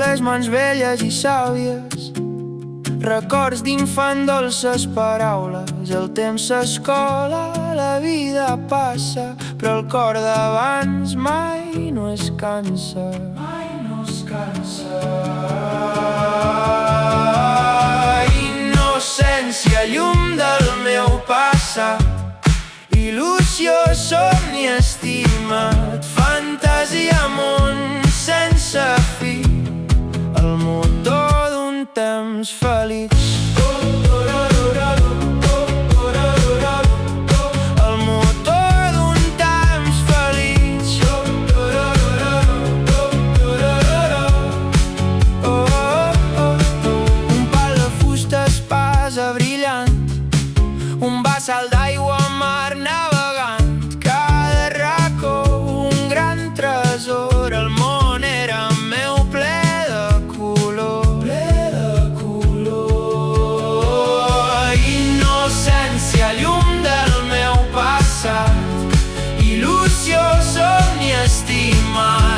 les mans velles i sàvies, records d'infant, dolces paraules. El temps s'escola, la vida passa, però el cor d'abans mai no es cansa. Mai no es cansa. Innocència, llum del meu passat, il·lusió, somni, estimat, fantasia, món sense fi, el motor d'un temps feliç. El motor d'un temps feliç. Un pal de fusta, espasa brillant, un bassal d'aigua, mar navegant, cada racó un gran tresor. El món era meu, ple de color, innocència, llum del meu passat, il·lusió, somni, estimat,